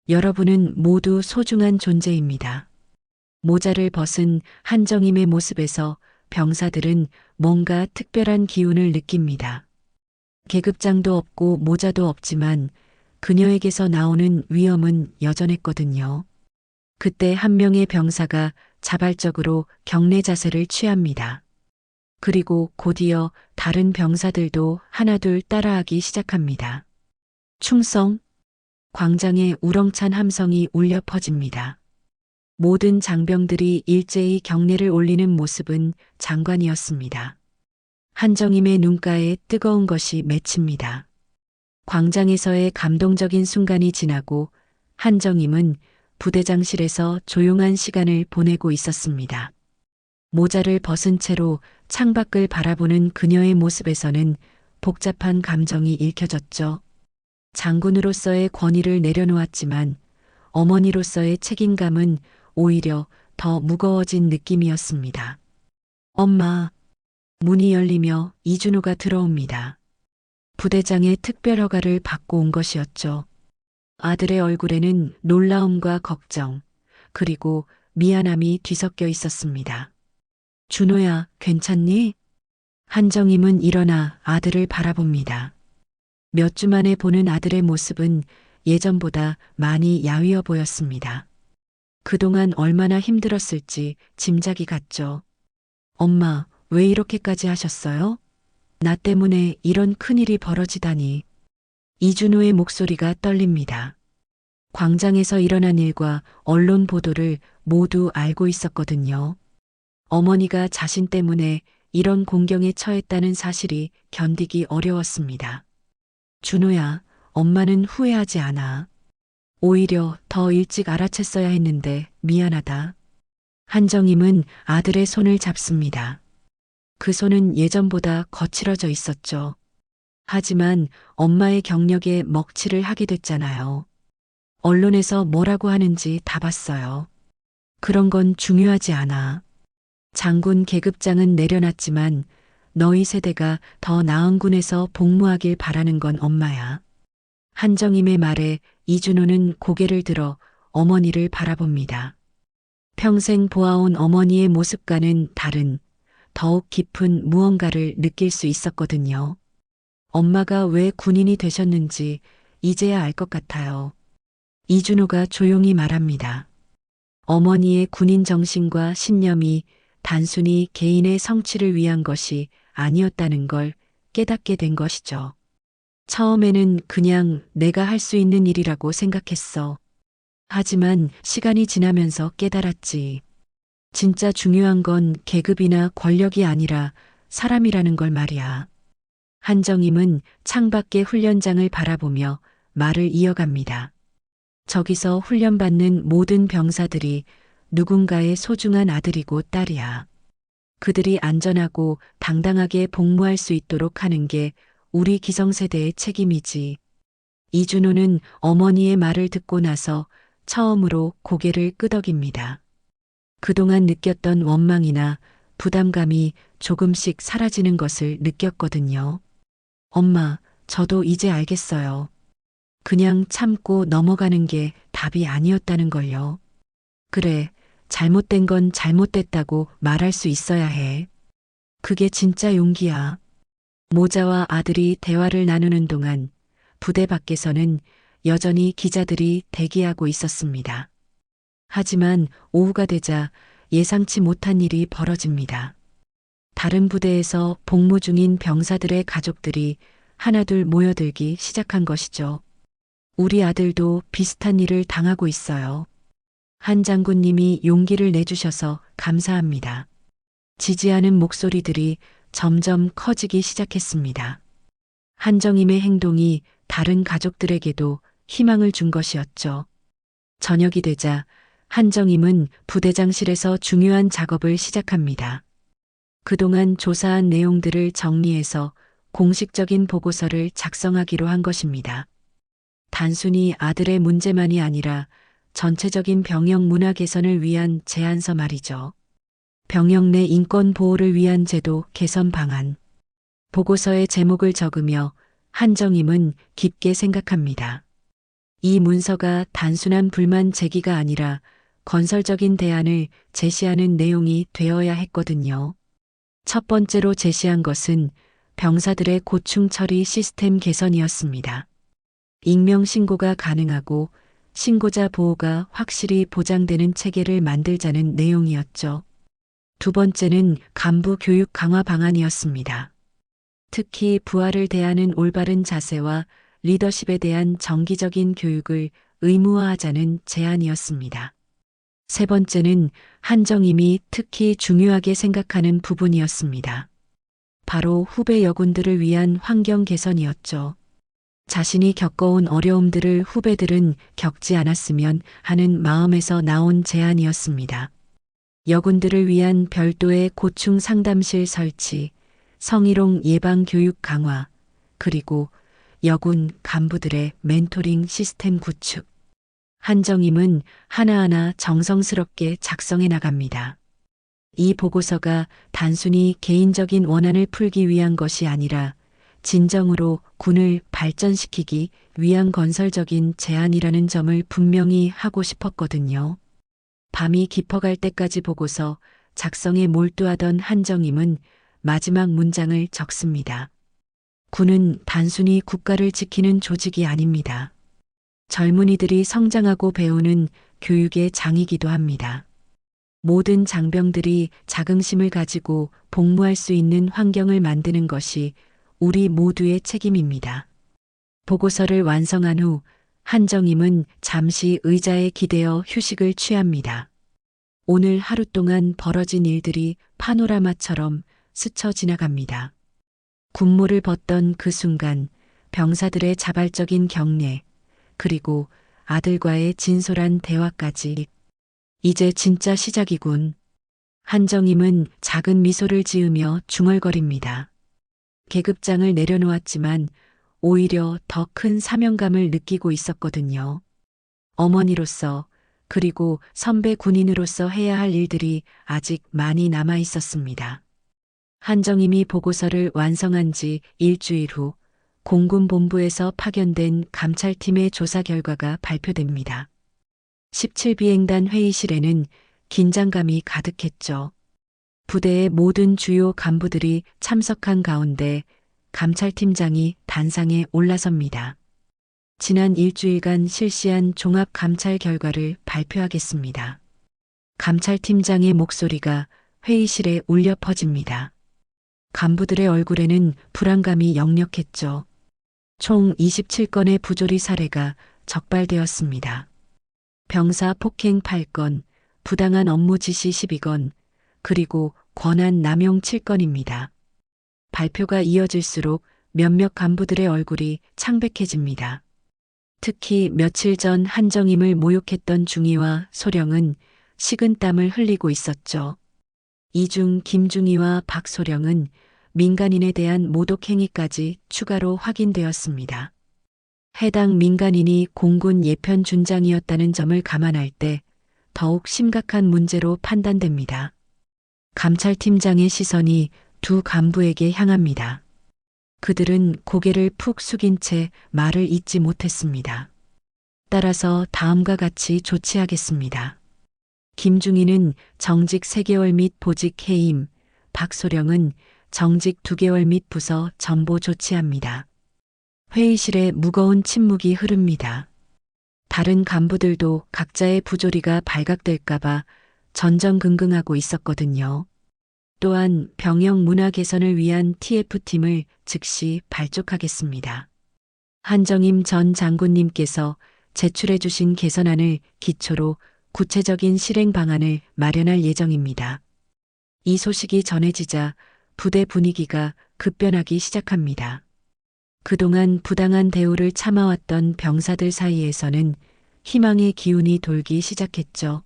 여러분은 모두 소중한 존재입니다. 모자를 벗은 한정임의 모습에서 병사들은 뭔가 특별한 기운을 느낍니다. 계급장도 없고 모자도 없지만 그녀에게서 나오는 위엄은 여전했거든요. 그때 한 명의 병사가 자발적으로 경례 자세를 취합니다. 그리고 곧이어 다른 병사들도 하나둘 따라하기 시작합니다. 충성! 광장에 우렁찬 함성이 울려 퍼집니다. 모든 장병들이 일제히 경례를 올리는 모습은 장관이었습니다. 한정임의 눈가에 뜨거운 것이 맺힙니다. 광장에서의 감동적인 순간이 지나고 한정임은 부대장실에서 조용한 시간을 보내고 있었습니다. 모자를 벗은 채로 창밖을 바라보는 그녀의 모습에서는 복잡한 감정이 읽혀졌죠. 장군으로서의 권위를 내려놓았지만 어머니로서의 책임감은 오히려 더 무거워진 느낌이었습니다. 엄마, 문이 열리며 이준호가 들어옵니다. 부대장의 특별 허가를 받고 온 것이었죠. 아들의 얼굴에는 놀라움과 걱정, 그리고 미안함이 뒤섞여 있었습니다. 준호야, 괜찮니? 한정임은 일어나 아들을 바라봅니다. 몇 주 만에 보는 아들의 모습은 예전보다 많이 야위어 보였습니다. 그동안 얼마나 힘들었을지 짐작이 갔죠. 엄마, 왜 이렇게까지 하셨어요? 나 때문에 이런 큰일이 벌어지다니. 이준호의 목소리가 떨립니다. 광장에서 일어난 일과 언론 보도를 모두 알고 있었거든요. 어머니가 자신 때문에 이런 공경에 처했다는 사실이 견디기 어려웠습니다. 준호야, 엄마는 후회하지 않아. 오히려 더 일찍 알아챘어야 했는데 미안하다. 한정임은 아들의 손을 잡습니다. 그 손은 예전보다 거칠어져 있었죠. 하지만 엄마의 경력에 먹칠을 하게 됐잖아요. 언론에서 뭐라고 하는지 다 봤어요. 그런 건 중요하지 않아. 장군 계급장은 내려놨지만 너희 세대가 더 나은 군에서 복무하길 바라는 건 엄마야. 한정임의 말에 이준호는 고개를 들어 어머니를 바라봅니다. 평생 보아온 어머니의 모습과는 다른 더욱 깊은 무언가를 느낄 수 있었거든요. 엄마가 왜 군인이 되셨는지 이제야 알 것 같아요. 이준호가 조용히 말합니다. 어머니의 군인 정신과 신념이 단순히 개인의 성취를 위한 것이 아니었다는 걸 깨닫게 된 것이죠. 처음에는 그냥 내가 할 수 있는 일이라고 생각했어. 하지만 시간이 지나면서 깨달았지. 진짜 중요한 건 계급이나 권력이 아니라 사람이라는 걸 말이야. 한정임은 창밖의 훈련장을 바라보며 말을 이어갑니다. 저기서 훈련받는 모든 병사들이 누군가의 소중한 아들이고 딸이야. 그들이 안전하고 당당하게 복무할 수 있도록 하는 게 우리 기성세대의 책임이지. 이준호는 어머니의 말을 듣고 나서 처음으로 고개를 끄덕입니다. 그동안 느꼈던 원망이나 부담감이 조금씩 사라지는 것을 느꼈거든요. 엄마, 저도 이제 알겠어요. 그냥 참고 넘어가는 게 답이 아니었다는 걸요. 그래, 잘못된 건 잘못됐다고 말할 수 있어야 해. 그게 진짜 용기야. 모자와 아들이 대화를 나누는 동안 부대 밖에서는 여전히 기자들이 대기하고 있었습니다. 하지만 오후가 되자 예상치 못한 일이 벌어집니다. 다른 부대에서 복무 중인 병사들의 가족들이 하나둘 모여들기 시작한 것이죠. 우리 아들도 비슷한 일을 당하고 있어요. 한 장군님이 용기를 내주셔서 감사합니다. 지지하는 목소리들이 점점 커지기 시작했습니다. 한정임의 행동이 다른 가족들에게도 희망을 준 것이었죠. 저녁이 되자 한정임은 부대장실에서 중요한 작업을 시작합니다. 그동안 조사한 내용들을 정리해서 공식적인 보고서를 작성하기로 한 것입니다. 단순히 아들의 문제만이 아니라 전체적인 병역 문화 개선을 위한 제안서 말이죠. 병역 내 인권 보호를 위한 제도 개선 방안. 보고서에 제목을 적으며 한정임은 깊게 생각합니다. 이 문서가 단순한 불만 제기가 아니라 건설적인 대안을 제시하는 내용이 되어야 했거든요. 첫 번째로 제시한 것은 병사들의 고충 처리 시스템 개선이었습니다. 익명 신고가 가능하고 신고자 보호가 확실히 보장되는 체계를 만들자는 내용이었죠. 두 번째는 간부 교육 강화 방안이었습니다. 특히 부하를 대하는 올바른 자세와 리더십에 대한 정기적인 교육을 의무화하자는 제안이었습니다. 세 번째는 한정임이 특히 중요하게 생각하는 부분이었습니다. 바로 후배 여군들을 위한 환경 개선이었죠. 자신이 겪어온 어려움들을 후배들은 겪지 않았으면 하는 마음에서 나온 제안이었습니다. 여군들을 위한 별도의 고충 상담실 설치, 성희롱 예방 교육 강화, 그리고 여군 간부들의 멘토링 시스템 구축. 한정임은 하나하나 정성스럽게 작성해 나갑니다. 이 보고서가 단순히 개인적인 원한을 풀기 위한 것이 아니라 진정으로 군을 발전시키기 위한 건설적인 제안이라는 점을 분명히 하고 싶었거든요. 밤이 깊어갈 때까지 보고서 작성에 몰두하던 한정임은 마지막 문장을 적습니다. 군은 단순히 국가를 지키는 조직이 아닙니다. 젊은이들이 성장하고 배우는 교육의 장이기도 합니다. 모든 장병들이 자긍심을 가지고 복무할 수 있는 환경을 만드는 것이 우리 모두의 책임입니다. 보고서를 완성한 후 한정임은 잠시 의자에 기대어 휴식을 취합니다. 오늘 하루 동안 벌어진 일들이 파노라마처럼 스쳐 지나갑니다. 군무를 벗던 그 순간 병사들의 자발적인 격려, 그리고 아들과의 진솔한 대화까지 이제 진짜 시작이군. 한정임은 작은 미소를 지으며 중얼거립니다. 계급장을 내려놓았지만 오히려 더 큰 사명감을 느끼고 있었거든요. 어머니로서 그리고 선배 군인으로서 해야 할 일들이 아직 많이 남아 있었습니다. 한정임이 보고서를 완성한 지 일주일 후 공군본부에서 파견된 감찰팀의 조사 결과가 발표됩니다. 17비행단 회의실에는 긴장감이 가득했죠. 부대의 모든 주요 간부들이 참석한 가운데 감찰팀장이 단상에 올라섭니다. 지난 일주일간 실시한 종합 감찰 결과를 발표하겠습니다. 감찰팀장의 목소리가 회의실에 울려 퍼집니다. 간부들의 얼굴에는 불안감이 역력했죠. 총 27건의 부조리 사례가 적발되었습니다. 병사 폭행 8건, 부당한 업무 지시 12건, 그리고 권한 남용 7건입니다. 발표가 이어질수록 몇몇 간부들의 얼굴이 창백해집니다. 특히 며칠 전 한정임을 모욕했던 중위와 소령은 식은땀을 흘리고 있었죠. 이 중 김중위와 박소령은 민간인에 대한 모독 행위까지 추가로 확인되었습니다. 해당 민간인이 공군 예편 준장이었다는 점을 감안할 때 더욱 심각한 문제로 판단됩니다. 감찰팀장의 시선이 두 간부에게 향합니다. 그들은 고개를 푹 숙인 채 말을 잇지 못했습니다. 따라서 다음과 같이 조치하겠습니다. 김중희는 정직 3개월 및 보직 해임, 박소령은 정직 2개월 및 부서 전보 조치합니다. 회의실에 무거운 침묵이 흐릅니다. 다른 간부들도 각자의 부조리가 발각될까봐 전전긍긍하고 있었거든요. 또한 병영 문화 개선을 위한 TF팀을 즉시 발족하겠습니다. 한정임 전 장군님께서 제출해 주신 개선안을 기초로 구체적인 실행 방안을 마련할 예정입니다. 이 소식이 전해지자 부대 분위기가 급변하기 시작합니다. 그동안 부당한 대우를 참아왔던 병사들 사이에서는 희망의 기운이 돌기 시작했죠.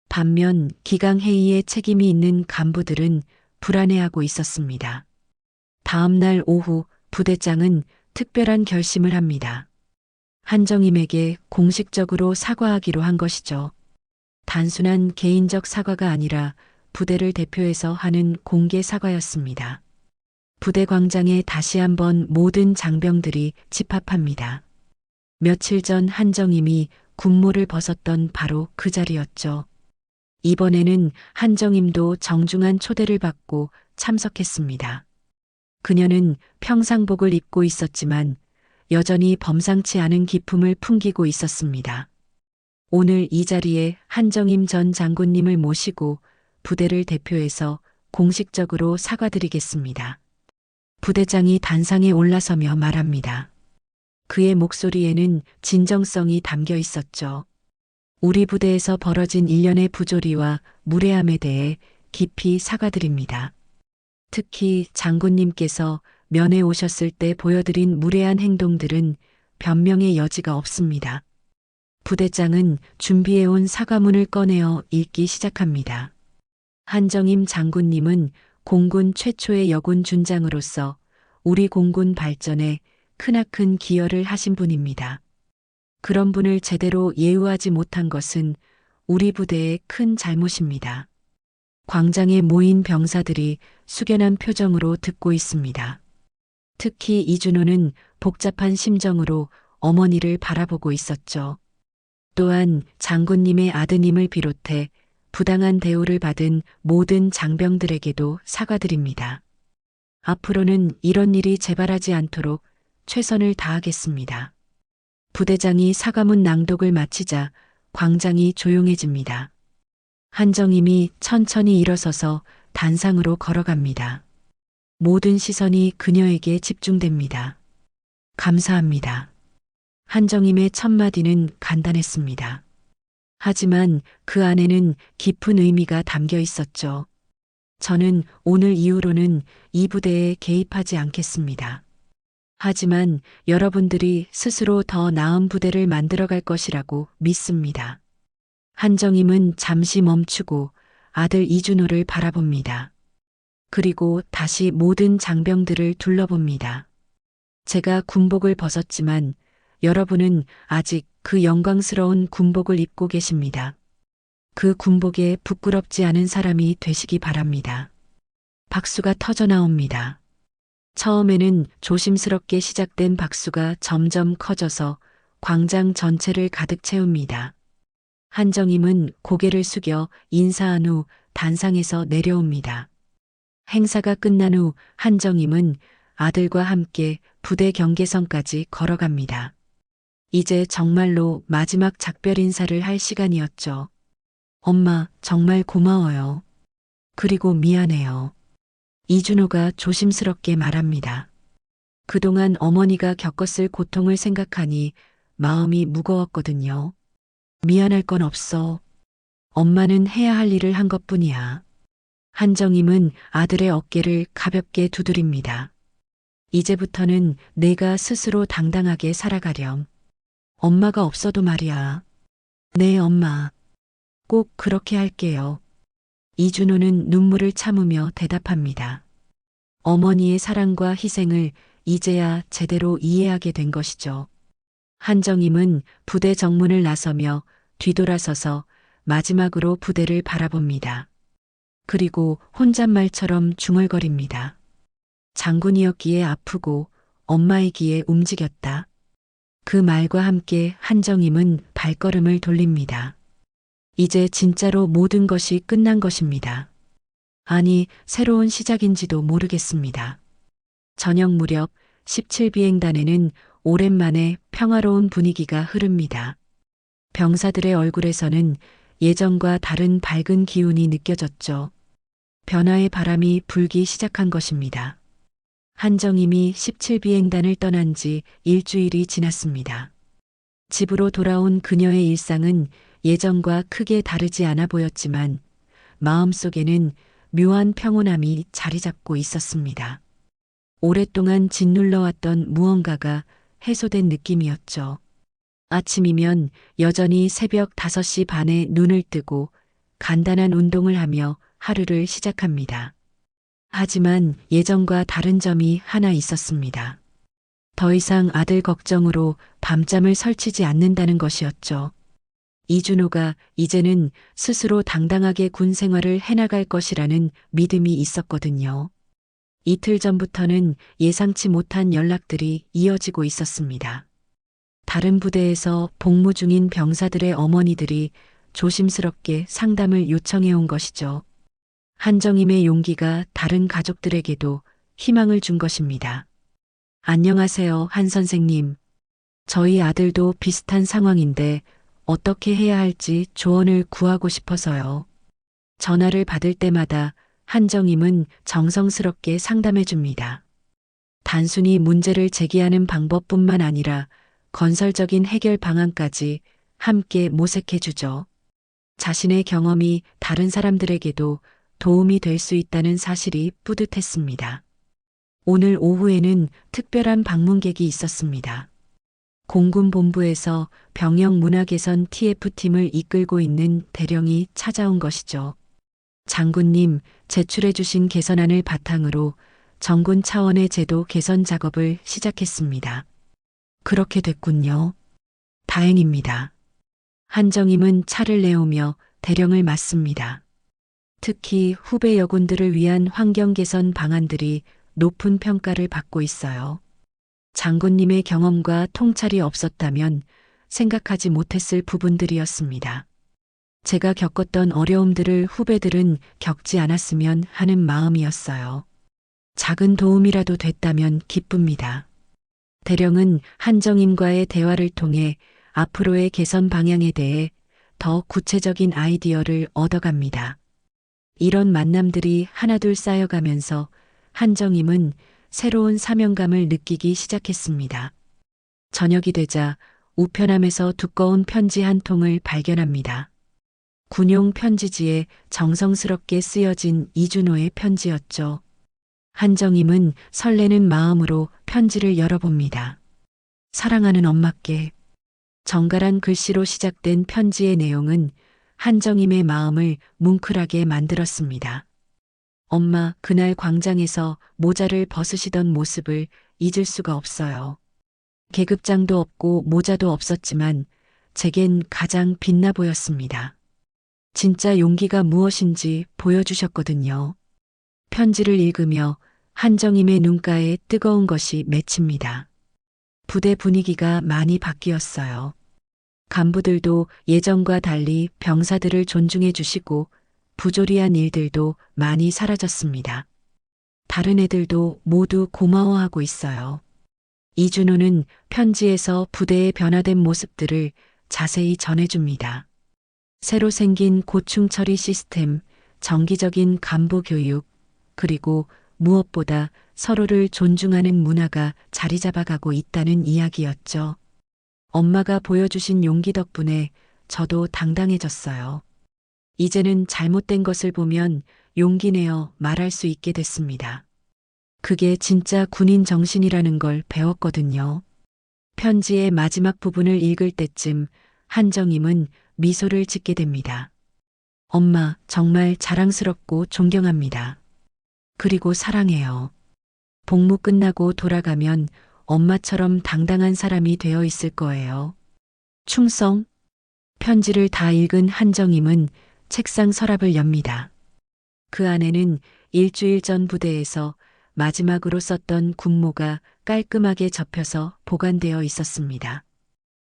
반면 기강회의에 책임이 있는 간부들은 불안해하고 있었습니다. 다음 날 오후 부대장은 특별한 결심을 합니다. 한정임에게 공식적으로 사과하기로 한 것이죠. 단순한 개인적 사과가 아니라 부대를 대표해서 하는 공개 사과였습니다. 부대 광장에 다시 한번 모든 장병들이 집합합니다. 며칠 전 한정임이 군무를 벗었던 바로 그 자리였죠. 이번에는 한정임도 정중한 초대를 받고 참석했습니다. 그녀는 평상복을 입고 있었지만 여전히 범상치 않은 기품을 풍기고 있었습니다. 오늘 이 자리에 한정임 전 장군님을 모시고 부대를 대표해서 공식적으로 사과드리겠습니다. 부대장이 단상에 올라서며 말합니다. 그의 목소리에는 진정성이 담겨 있었죠. 우리 부대에서 벌어진 일련의 부조리와 무례함에 대해 깊이 사과드립니다. 특히 장군님께서 면회 오셨을 때 보여드린 무례한 행동들은 변명의 여지가 없습니다. 부대장은 준비해온 사과문을 꺼내어 읽기 시작합니다. 한정임 장군님은 공군 최초의 여군 준장으로서 우리 공군 발전에 크나큰 기여를 하신 분입니다. 그런 분을 제대로 예우하지 못한 것은 우리 부대의 큰 잘못입니다. 광장에 모인 병사들이 숙연한 표정으로 듣고 있습니다. 특히 이준호는 복잡한 심정으로 어머니를 바라보고 있었죠. 또한 장군님의 아드님을 비롯해 부당한 대우를 받은 모든 장병들에게도 사과드립니다. 앞으로는 이런 일이 재발하지 않도록 최선을 다하겠습니다. 부대장이 사과문 낭독을 마치자 광장이 조용해집니다. 한정임이 천천히 일어서서 단상으로 걸어갑니다. 모든 시선이 그녀에게 집중됩니다. 감사합니다. 한정임의 첫마디는 간단했습니다. 하지만 그 안에는 깊은 의미가 담겨 있었죠. 저는 오늘 이후로는 이 부대에 개입하지 않겠습니다. 하지만 여러분들이 스스로 더 나은 부대를 만들어갈 것이라고 믿습니다. 한정임은 잠시 멈추고 아들 이준호를 바라봅니다. 그리고 다시 모든 장병들을 둘러봅니다. 제가 군복을 벗었지만 여러분은 아직 그 영광스러운 군복을 입고 계십니다. 그 군복에 부끄럽지 않은 사람이 되시기 바랍니다. 박수가 터져 나옵니다. 처음에는 조심스럽게 시작된 박수가 점점 커져서 광장 전체를 가득 채웁니다. 한정임은 고개를 숙여 인사한 후 단상에서 내려옵니다. 행사가 끝난 후 한정임은 아들과 함께 부대 경계선까지 걸어갑니다. 이제 정말로 마지막 작별 인사를 할 시간이었죠. 엄마, 정말 고마워요. 그리고 미안해요. 이준호가 조심스럽게 말합니다. 그동안 어머니가 겪었을 고통을 생각하니 마음이 무거웠거든요. 미안할 건 없어. 엄마는 해야 할 일을 한 것뿐이야. 한정임은 아들의 어깨를 가볍게 두드립니다. 이제부터는 내가 스스로 당당하게 살아가렴. 엄마가 없어도 말이야. 네, 엄마. 꼭 그렇게 할게요. 이준호는 눈물을 참으며 대답합니다. 어머니의 사랑과 희생을 이제야 제대로 이해하게 된 것이죠. 한정임은 부대 정문을 나서며 뒤돌아서서 마지막으로 부대를 바라봅니다. 그리고 혼잣말처럼 중얼거립니다. 장군이었기에 아프고 엄마이기에 움직였다. 그 말과 함께 한정임은 발걸음을 돌립니다. 이제 진짜로 모든 것이 끝난 것입니다. 아니, 새로운 시작인지도 모르겠습니다. 저녁 무렵 17비행단에는 오랜만에 평화로운 분위기가 흐릅니다. 병사들의 얼굴에서는 예전과 다른 밝은 기운이 느껴졌죠. 변화의 바람이 불기 시작한 것입니다. 한정임이 17비행단을 떠난 지 일주일이 지났습니다. 집으로 돌아온 그녀의 일상은 예전과 크게 다르지 않아 보였지만 마음속에는 묘한 평온함이 자리 잡고 있었습니다. 오랫동안 짓눌러왔던 무언가가 해소된 느낌이었죠. 아침이면 여전히 새벽 5시 반에 눈을 뜨고 간단한 운동을 하며 하루를 시작합니다. 하지만 예전과 다른 점이 하나 있었습니다. 더 이상 아들 걱정으로 밤잠을 설치지 않는다는 것이었죠. 이준호가 이제는 스스로 당당하게 군 생활을 해나갈 것이라는 믿음이 있었거든요. 이틀 전부터는 예상치 못한 연락들이 이어지고 있었습니다. 다른 부대에서 복무 중인 병사들의 어머니들이 조심스럽게 상담을 요청해 온 것이죠. 한정임의 용기가 다른 가족들에게도 희망을 준 것입니다. 안녕하세요, 한 선생님. 저희 아들도 비슷한 상황인데 어떻게 해야 할지 조언을 구하고 싶어서요. 전화를 받을 때마다 한정임은 정성스럽게 상담해 줍니다. 단순히 문제를 제기하는 방법뿐만 아니라 건설적인 해결 방안까지 함께 모색해 주죠. 자신의 경험이 다른 사람들에게도 도움이 될 수 있다는 사실이 뿌듯했습니다. 오늘 오후에는 특별한 방문객이 있었습니다. 공군 본부에서 병영 문화 개선 TF팀을 이끌고 있는 대령이 찾아온 것이죠. 장군님, 제출해 주신 개선안을 바탕으로 정군 차원의 제도 개선 작업을 시작했습니다. 그렇게 됐군요. 다행입니다. 한정임은 차를 내오며 대령을 맞습니다. 특히 후배 여군들을 위한 환경 개선 방안들이 높은 평가를 받고 있어요. 장군님의 경험과 통찰이 없었다면 생각하지 못했을 부분들이었습니다. 제가 겪었던 어려움들을 후배들은 겪지 않았으면 하는 마음이었어요. 작은 도움이라도 됐다면 기쁩니다. 대령은 한정임과의 대화를 통해 앞으로의 개선 방향에 대해 더 구체적인 아이디어를 얻어갑니다. 이런 만남들이 하나둘 쌓여가면서 한정임은 새로운 사명감을 느끼기 시작했습니다. 저녁이 되자 우편함에서 두꺼운 편지 한 통을 발견합니다. 군용 편지지에 정성스럽게 쓰여진 이준호의 편지였죠. 한정임은 설레는 마음으로 편지를 열어봅니다. 사랑하는 엄마께. 정갈한 글씨로 시작된 편지의 내용은 한정임의 마음을 뭉클하게 만들었습니다. 엄마, 그날 광장에서 모자를 벗으시던 모습을 잊을 수가 없어요. 계급장도 없고 모자도 없었지만 제겐 가장 빛나 보였습니다. 진짜 용기가 무엇인지 보여주셨거든요. 편지를 읽으며 한정임의 눈가에 뜨거운 것이 맺힙니다. 부대 분위기가 많이 바뀌었어요. 간부들도 예전과 달리 병사들을 존중해 주시고 부조리한 일들도 많이 사라졌습니다. 다른 애들도 모두 고마워하고 있어요. 이준호는 편지에서 부대의 변화된 모습들을 자세히 전해줍니다. 새로 생긴 고충 처리 시스템, 정기적인 간부 교육, 그리고 무엇보다 서로를 존중하는 문화가 자리 잡아가고 있다는 이야기였죠. 엄마가 보여주신 용기 덕분에 저도 당당해졌어요. 이제는 잘못된 것을 보면 용기 내어 말할 수 있게 됐습니다. 그게 진짜 군인 정신이라는 걸 배웠거든요. 편지의 마지막 부분을 읽을 때쯤 한정임은 미소를 짓게 됩니다. 엄마, 정말 자랑스럽고 존경합니다. 그리고 사랑해요. 복무 끝나고 돌아가면 엄마처럼 당당한 사람이 되어 있을 거예요. 충성. 편지를 다 읽은 한정임은 책상 서랍을 엽니다. 그 안에는 일주일 전 부대에서 마지막으로 썼던 군모가 깔끔하게 접혀서 보관되어 있었습니다.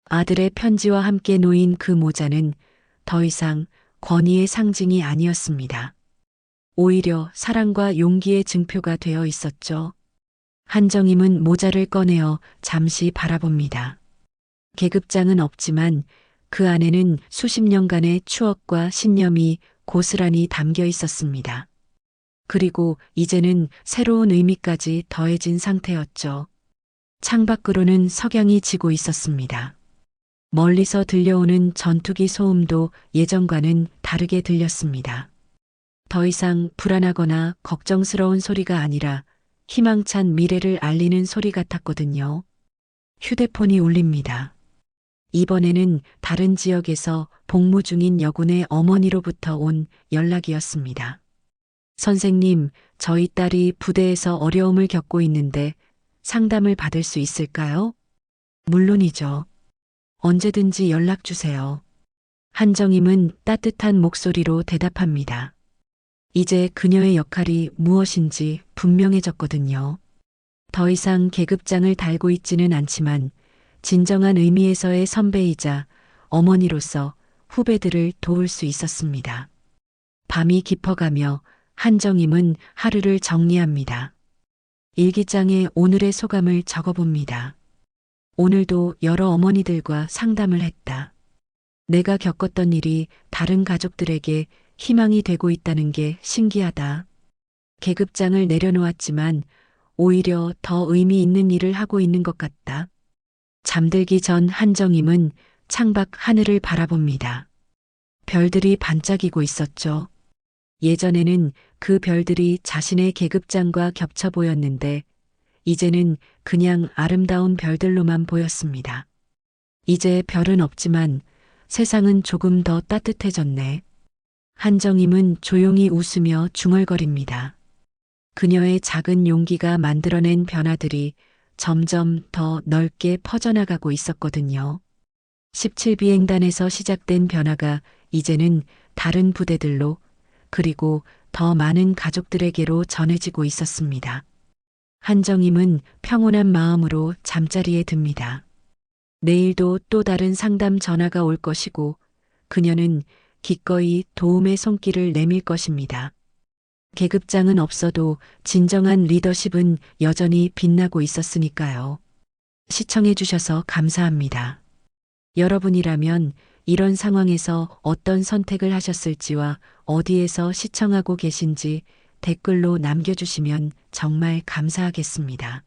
아들의 편지와 함께 놓인 그 모자는 더 이상 권위의 상징이 아니었습니다. 오히려 사랑과 용기의 증표가 되어 있었죠. 한정임은 모자를 꺼내어 잠시 바라봅니다. 계급장은 없지만 그 안에는 수십 년간의 추억과 신념이 고스란히 담겨 있었습니다. 그리고 이제는 새로운 의미까지 더해진 상태였죠. 창밖으로는 석양이 지고 있었습니다. 멀리서 들려오는 전투기 소음도 예전과는 다르게 들렸습니다. 더 이상 불안하거나 걱정스러운 소리가 아니라 희망찬 미래를 알리는 소리 같았거든요. 휴대폰이 울립니다. 이번에는 다른 지역에서 복무 중인 여군의 어머니로부터 온 연락이었습니다. 선생님, 저희 딸이 부대에서 어려움을 겪고 있는데 상담을 받을 수 있을까요? 물론이죠. 언제든지 연락 주세요. 한정임은 따뜻한 목소리로 대답합니다. 이제 그녀의 역할이 무엇인지 분명해졌거든요. 더 이상 계급장을 달고 있지는 않지만 진정한 의미에서의 선배이자 어머니로서 후배들을 도울 수 있었습니다. 밤이 깊어가며 한정임은 하루를 정리합니다. 일기장에 오늘의 소감을 적어봅니다. 오늘도 여러 어머니들과 상담을 했다. 내가 겪었던 일이 다른 가족들에게 희망이 되고 있다는 게 신기하다. 계급장을 내려놓았지만 오히려 더 의미 있는 일을 하고 있는 것 같다. 잠들기 전 한정임은 창밖 하늘을 바라봅니다. 별들이 반짝이고 있었죠. 예전에는 그 별들이 자신의 계급장과 겹쳐 보였는데 이제는 그냥 아름다운 별들로만 보였습니다. 이제 별은 없지만 세상은 조금 더 따뜻해졌네. 한정임은 조용히 웃으며 중얼거립니다. 그녀의 작은 용기가 만들어낸 변화들이 점점 더 넓게 퍼져나가고 있었거든요. 17비행단에서 시작된 변화가 이제는 다른 부대들로 그리고 더 많은 가족들에게로 전해지고 있었습니다. 한정임은 평온한 마음으로 잠자리에 듭니다. 내일도 또 다른 상담 전화가 올 것이고 그녀는 기꺼이 도움의 손길을 내밀 것입니다. 계급장은 없어도 진정한 리더십은 여전히 빛나고 있었으니까요. 시청해 주셔서 감사합니다. 여러분이라면 이런 상황에서 어떤 선택을 하셨을지와 어디에서 시청하고 계신지 댓글로 남겨주시면 정말 감사하겠습니다.